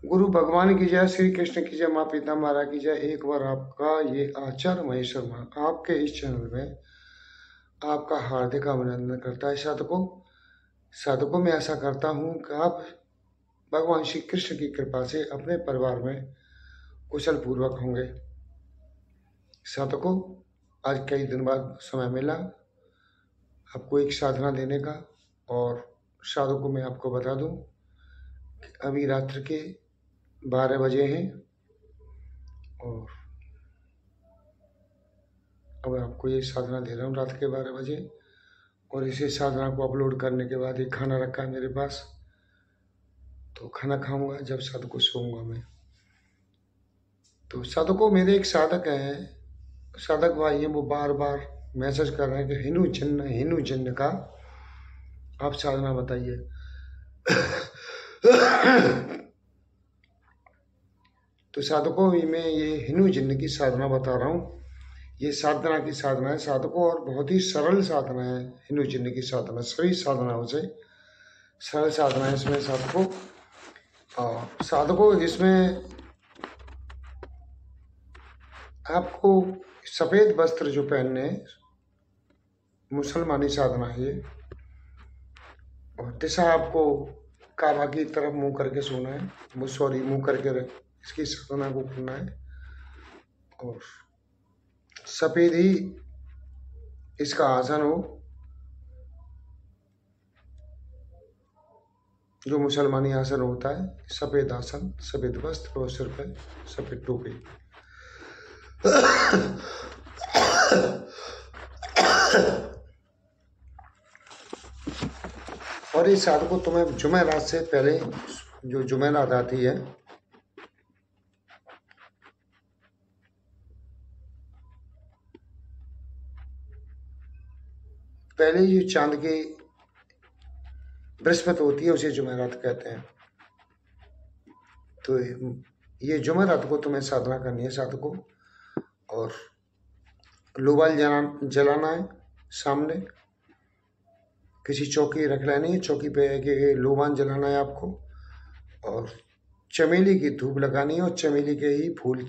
गुरु भगवान की जय, श्री कृष्ण की जय, माँ पिता महाराज की जय। एक बार आपका ये आचार्य महेश शर्मा आपके इस चैनल में आपका हार्दिक अभिनंदन करता है। साधकों में ऐसा करता हूँ कि आप भगवान श्री कृष्ण की कृपा से अपने परिवार में कुशल पूर्वक होंगे। साधकों, आज कई दिन बाद समय मिला आपको एक साधना देने का। और साधकों में आपको बता दूं कि अभी रात्र के 12 बजे हैं और अब आपको ये साधना दे रहा हूँ रात के 12 बजे। और इसे साधना को अपलोड करने के बाद एक खाना रखा है मेरे पास, तो खाना खाऊंगा जब साधकों सोऊंगा मैं। तो साधकों, मेरे एक साधक हैं, साधक भाई हैं, वो बार बार मैसेज कर रहे हैं कि हिनू चिन्ह का आप साधना बताइए। तो साधकों, मैं ये हिनू चिन्ह की साधना बता रहा हूँ। ये साधना की साधना है साधकों, और बहुत ही सरल साधना है हिंदू चिन्ह की साधना। सभी साधनाओं से सरल साधना है इसमें साधकों। साधकों, इसमें आपको सफेद वस्त्र जो पहनने, मुसलमानी साधना है ये। और दिशा आपको काबा की तरफ मुंह करके सोना है, मुंह करके इसकी साधना को करना है। और सफेद ही इसका आसन हो, जो मुसलमानी आसन होता है, सफेद आसन, सफेद वस्त्र और सिर पे सफेद टोपी। और इस साधक को तुम्हें जुमेरात से पहले, जो जुमेरात आती है, पहले जो चांद की बृहस्पति होती है उसे जुमेरात कहते हैं। तो ये जुमेरात को तुम्हें साधना करनी है साधकों। और लोबाल जलाना है सामने, किसी चौकी रख लेनी है, चौकी पे के लोबान जलाना है आपको। और चमेली की धूप लगानी है, और चमेली के ही फूल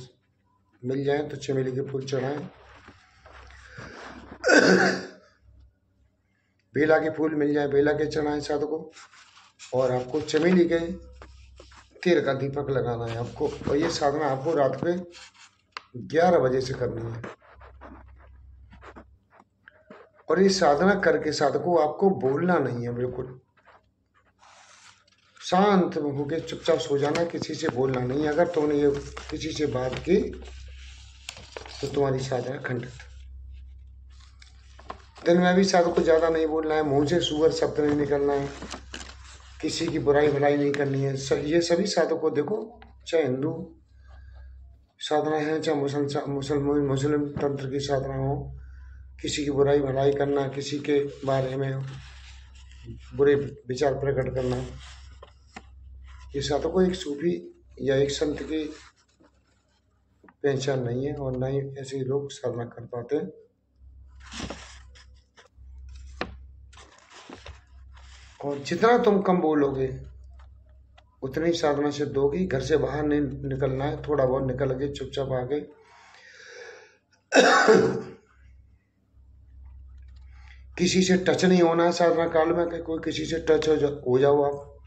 मिल जाए तो चमेली के फूल चढ़ाएं। बेला के फूल मिल जाए, बेला के चढ़ाएं साधकों। और आपको चमेली के तेल का दीपक लगाना है आपको। और ये साधना आपको रात के 11 बजे से करनी है। और ये साधना करके साधकों आपको बोलना नहीं है, बिल्कुल शांत होकर चुपचाप सो जाना, किसी से बोलना नहीं। अगर तुमने ये किसी से बात की तो तुम्हारी साधना खंडित। दिन में भी साधकों ज्यादा नहीं बोलना है, मुंह से सुअर शब्द नहीं निकलना है, किसी की बुराई भलाई नहीं करनी है। ये सभी साधकों देखो, चाहे हिंदू साधना है, चाहे मुस्लिम तंत्र की साधना हो, किसी की बुराई भलाई करना, किसी के बारे में बुरे विचार प्रकट करना, ये साधकों एक सूफी या एक संत की पहचान नहीं है। और न ही ऐसे लोग साधना कर पाते हैं। और जितना तुम कम बोलोगे उतनी साधना सिद्ध होगी। घर से बाहर नहीं निकलना है, थोड़ा बहुत निकल के चुपचाप आगे किसी से टच नहीं होना है साधना काल में, कि कोई किसी से टच हो जाओ आप।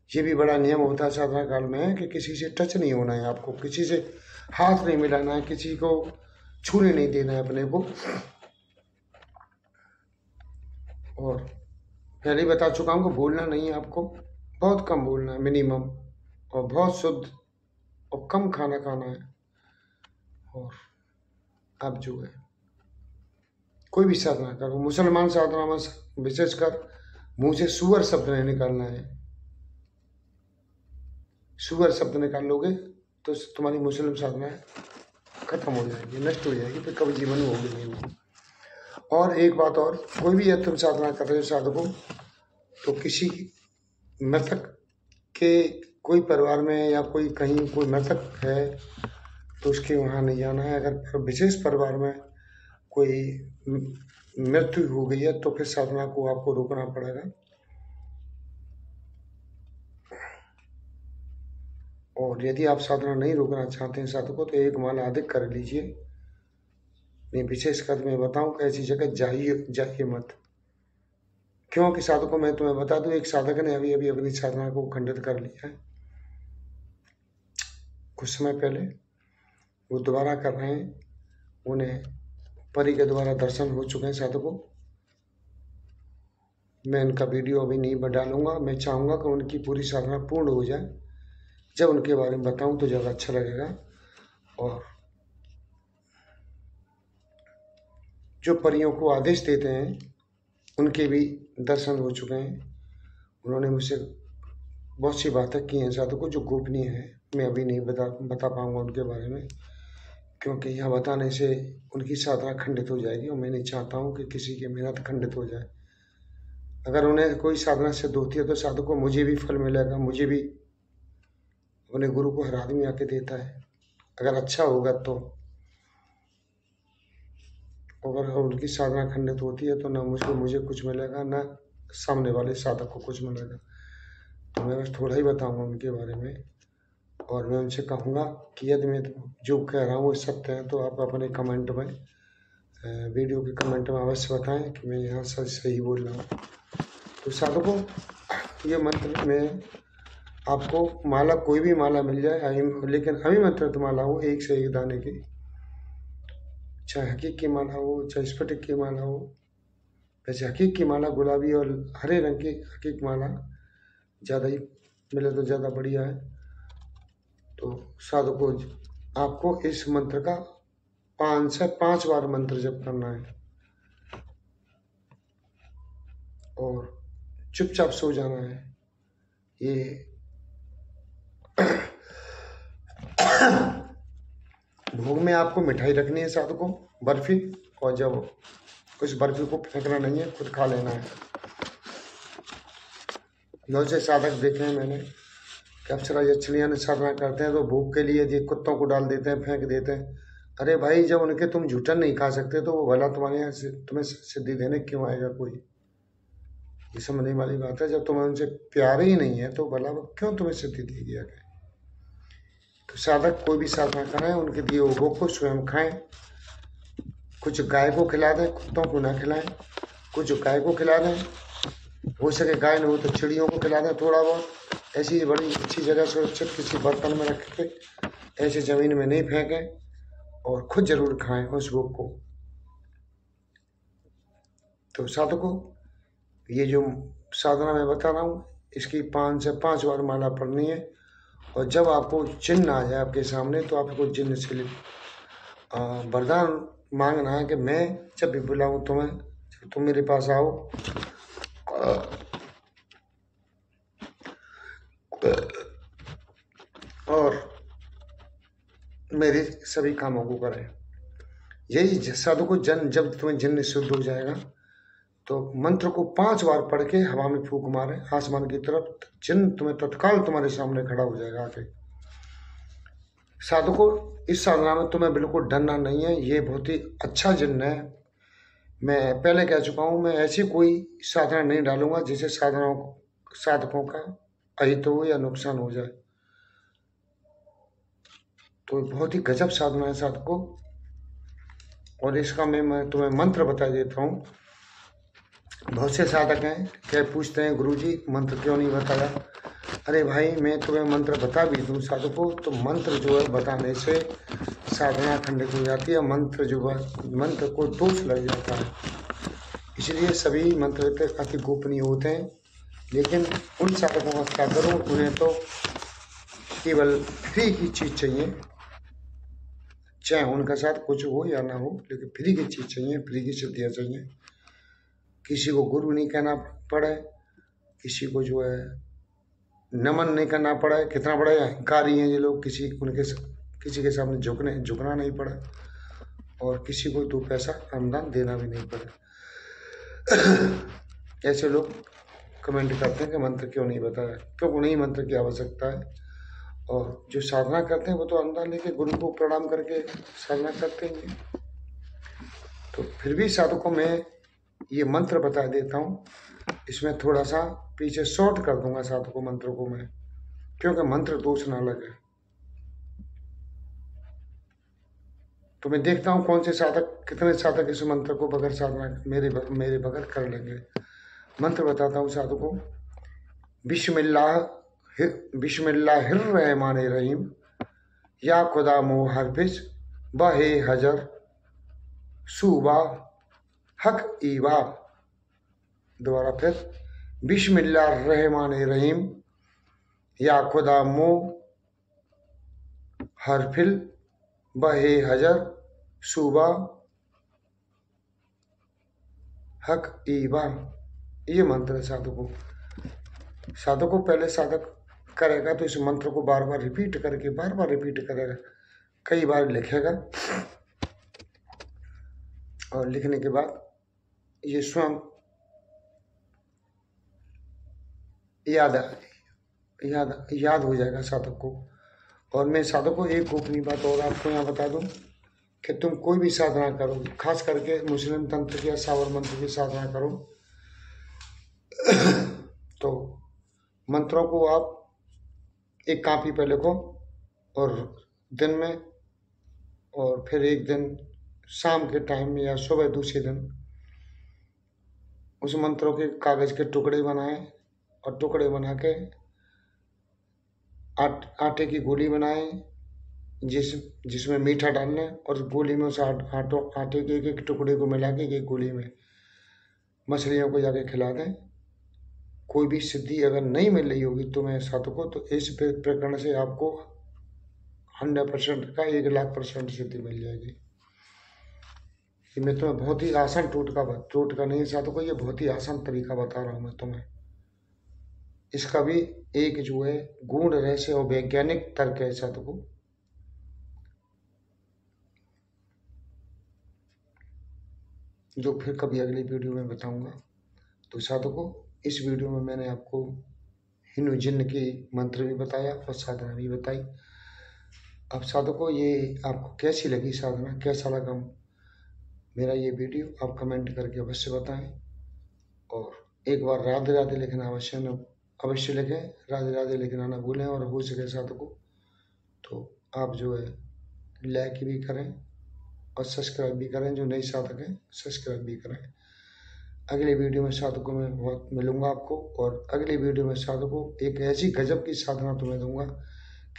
ये भी बड़ा नियम होता है साधना काल में कि किसी से टच नहीं होना है आपको, किसी से हाथ नहीं मिलाना है, किसी को छूने नहीं देना है अपने को। और पहले बता चुका हूँ कि बोलना नहीं है आपको, बहुत कम बोलना है मिनिमम, और बहुत शुद्ध और कम खाना खाना है। और आप जो है कोई भी साधना करो, मुसलमान साधना में विशेषकर मुंह से सुअर शब्द नहीं निकालना है। सुअर शब्द निकाल लोगे तो तुम्हारी मुस्लिम साधना खत्म हो जाएगी, नष्ट हो जाएगी, फिर कभी जीवन में होगी नहीं वो। और एक बात और, कोई भी तुम साधना कर रहे हो साधकों, तो किसी मृतक के कोई परिवार में या कोई कहीं कोई मृतक है तो उसके वहाँ नहीं जाना है। अगर विशेष परिवार में कोई मृत्यु हो गई है तो फिर साधना को आपको रोकना पड़ेगा। और यदि आप साधना नहीं रोकना चाहते हैं साधकों, तो एक माला अधिक कर लीजिए। मैं विशेष कर मैं बताऊं कि ऐसी जगह जाइए मत। क्योंकि साधकों मैं तुम्हें बता दूं, एक साधक ने अभी अभी अपनी साधना को खंडित कर लिया है कुछ समय पहले। वो दोबारा कर रहे हैं, उन्हें परी के द्वारा दर्शन हो चुके हैं साधकों। मैं उनका वीडियो अभी नहीं डालूंगा। मैं चाहूँगा कि उनकी पूरी साधना पूर्ण हो जाए, जब उनके बारे में बताऊं तो ज़्यादा अच्छा लगेगा। और जो परियों को आदेश देते हैं उनके भी दर्शन हो चुके हैं। उन्होंने मुझसे बहुत सी बातें की हैं साधकों जो गोपनीय है। मैं अभी नहीं बता पाऊंगा उनके बारे में, क्योंकि यहाँ बताने से उनकी साधना खंडित हो जाएगी और मैं नहीं चाहता हूँ कि किसी की मेहनत खंडित हो जाए। अगर उन्हें कोई साधना सिद्ध होती है तो साधकों मुझे भी फल मिलेगा, मुझे भी अपने गुरु को हर आदमी आके देता है अगर अच्छा होगा तो। अगर उनकी साधना खंडित होती है तो ना मुझे कुछ मिलेगा, ना सामने वाले साधक को कुछ मिलेगा। तो मैं बस थोड़ा ही बताऊंगा उनके बारे में। और मैं उनसे कहूँगा कि यदि मैं जो कह रहा हूँ वो सत्य है तो आप अपने कमेंट में, वीडियो के कमेंट में अवश्य बताएं कि मैं यहाँ सही बोल रहा हूँ। तो साधकों, ये मंत्र में आपको माला, कोई भी माला मिल जाए, लेकिन अभिमंत्रित माला हो, एक से एक दाने की, चाहे हकीक की माला हो चाहे स्फटिक की माला हो। वैसे हकीक की माला गुलाबी और हरे रंग की हकीक माला ज़्यादा ही मिले तो ज़्यादा बढ़िया है। तो साधकों, आपको इस मंत्र का 5 से 5 बार मंत्र जप करना है और चुपचाप सो जाना है। ये भोग में आपको मिठाई रखनी है साधकों, बर्फी, और जब उस बर्फी को फेंकना नहीं है, खुद खा लेना है। बहुत से साधक देखे हैं मैंने कि अप्सरा यक्षिणियाँ ने साधना करते हैं तो भोग के लिए ये कुत्तों को डाल देते हैं, फेंक देते हैं। अरे भाई, जब उनके तुम जूठन नहीं खा सकते तो वो भला तुम्हारे यहाँ से तुम्हें सिद्धि देने क्यों आएगा कोई? ये समझने वाली बात है। जब तुम्हें उनसे प्यार ही नहीं है तो भला वो क्यों तुम्हें सिद्धि देगी आगे? तो साधक कोई भी साधना करें, उनके दिए हुए भोग को स्वयं खाएं। कुछ गाय को खिला दें, कुत्तों को ना खिलाएं। कुछ गाय को खिला दें, हो सके गाय न हो तो चिड़ियों को खिला दें थोड़ा बहुत। ऐसी बड़ी अच्छी जगह सुरक्षित किसी बर्तन में रख के ऐसे ज़मीन में नहीं फेंकें, और खुद जरूर खाएं उस भोग को। तो साधकों, ये जो साधना मैं बता रहा हूँ, इसकी 5 से 5 बार माला पढ़नी है। और जब आपको चिन्ह आ जाए आपके सामने तो आपको चिन्ह से वरदान मांगना है कि मैं जब भी बुलाऊँ तुम्हें, तुम मेरे पास आओ और मेरे सभी कामों को करें। यही साधु जब तुम्हें जिन्न शुद्ध हो जाएगा तो मंत्र को 5 बार पढ़ के हवा में फूंक मारे आसमान की तरफ, जिन्न तुम्हें तत्काल तुम्हारे सामने खड़ा हो जाएगा आके। साधकों, इस साधना में तुम्हें बिल्कुल डरना नहीं है। ये बहुत ही अच्छा जिन्न है। मैं पहले कह चुका हूँ, मैं ऐसी कोई साधना नहीं डालूंगा जिससे साधकों का अहित हो या नुकसान हो जाए। तो बहुत ही गजब साधना है साधकों। और इसका मैं तुम्हें मंत्र बता देता हूँ। बहुत से साधक हैं क्या पूछते हैं, गुरुजी मंत्र क्यों नहीं बताया? अरे भाई, मैं तुम्हें मंत्र बता भी दूँ साधकों तो मंत्र जो है बताने से साधना खंडित हो जाती है। मंत्र जो है, मंत्र को दोष लग जाता है। इसलिए सभी मंत्र अति गोपनीय होते हैं। लेकिन उन साधकों का क्या करूँ, उन्हें तो केवल फ्री की चीज़ चाहिए, चाहे उनका साथ कुछ हो या ना हो, लेकिन फ्री की चीज़ चाहिए, फ्री की सिद्धियाँ चाहिए। किसी को गुरु नहीं कहना पड़े, किसी को जो है नमन नहीं करना पड़े। कितना बड़ा अहंकारी हैं ये लोग, किसी के सामने झुकना नहीं पड़े, और किसी को 2 पैसा अनुदान देना भी नहीं पड़े। ऐसे लोग कमेंट करते हैं कि मंत्र क्यों नहीं बताया, क्योंकि उन्हें मंत्र की आवश्यकता है। और जो साधना करते हैं वो तो अनुदान लेके गुरु को प्रणाम करके साधना करते हैं। तो फिर भी साधकों में ये मंत्र बता देता हूँ। इसमें थोड़ा सा पीछे शॉर्ट कर दूंगा साधकों मंत्र को मैं, क्योंकि मंत्र दोष ना लगे। तो मैं देखता हूँ कौन से साधक, कितने साधक इस मंत्र को बगैर साधना मेरे बगैर कर लेंगे। मंत्र बताता हूँ साधकों। बिस्मिल्लाहिर्रहमानिर्रहीम या खुदा मुहरफिज बहे हजर सुबा हक ईवा। दोबारा फिर, बिस्मिल्लाहिर्रहमानिर्रहीम या खुदा मुहरफिल बहे हजर सुबा हक ईवा। ये मंत्र है साधकों। साधकों पहले साधक करेगा तो इस मंत्र को बार बार रिपीट करेगा, कई बार लिखेगा, और लिखने के बाद ये स्वयं याद हो जाएगा साधक को। और मैं साधक को एक गोपनीय बात और आपको यहाँ बता दूं कि तुम कोई भी साधना करो, खास करके मुस्लिम तंत्र की या सावर मंत्र की साधना करो, तो मंत्रों को आप एक कॉपी पे लिखो और दिन में, और फिर एक दिन शाम के टाइम में या सुबह दूसरे दिन उस मंत्रों के कागज के टुकड़े बनाएं, और टुकड़े बना के आटे की गोली बनाएं जिसमें मीठा डालना है, और गोली में उस आटे के एक टुकड़े को मिला के एक गोली में मछलियों को जाके खिला दें। कोई भी सिद्धि अगर नहीं मिल रही होगी तुम्हें साधकों, तो इस प्रकरण से आपको 100% का 1,00,000% सिद्धि मिल जाएगी। ये मैं तुम्हें बहुत ही आसान टोटका नहीं साधकों, ये बहुत ही आसान तरीका बता रहा हूँ मैं तुम्हें। इसका भी एक जो है गूढ़ रहस्य और वैज्ञानिक तर्क है साधकों। जो फिर कभी अगली वीडियो में बताऊंगा। तो साधकों इस वीडियो में मैंने आपको हिंदू जिन्न की मंत्र भी बताया और साधना भी बताई। अब साधकों ये आपको कैसी लगी साधना, कैसा लगा मेरा ये वीडियो, आप कमेंट करके अवश्य बताएं। और एक बार राधे राधे लिखना अवश्य लिखें, राधे राधे लिखना ना भूलें। और हो सके साधकों तो आप जो है लाइक भी करें और सब्सक्राइब भी करें, जो नए साधक हैं सब्सक्राइब भी करें। अगले वीडियो में साधकों में बहुत मिलूंगा आपको, और अगले वीडियो में साधकों एक ऐसी गजब की साधना तुम्हें दूंगा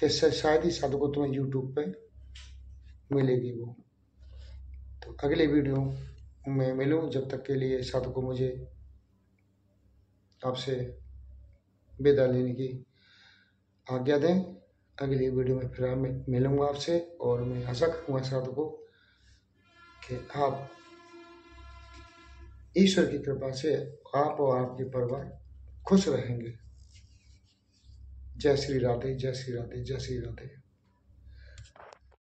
कि शायद ही साधकों तुम्हें यूट्यूब पे मिलेगी वो। तो अगले वीडियो में मिलूं, जब तक के लिए साधकों मुझे आपसे विदा लेने की आज्ञा दें। अगली वीडियो में फिर मिलूंगा आपसे, और मैं आशा करूँगा साधकों कि आप ईश्वर की कृपा से आप और आपके परिवार खुश रहेंगे। जय श्री राधे, जय श्री राधे, जय श्री राधे।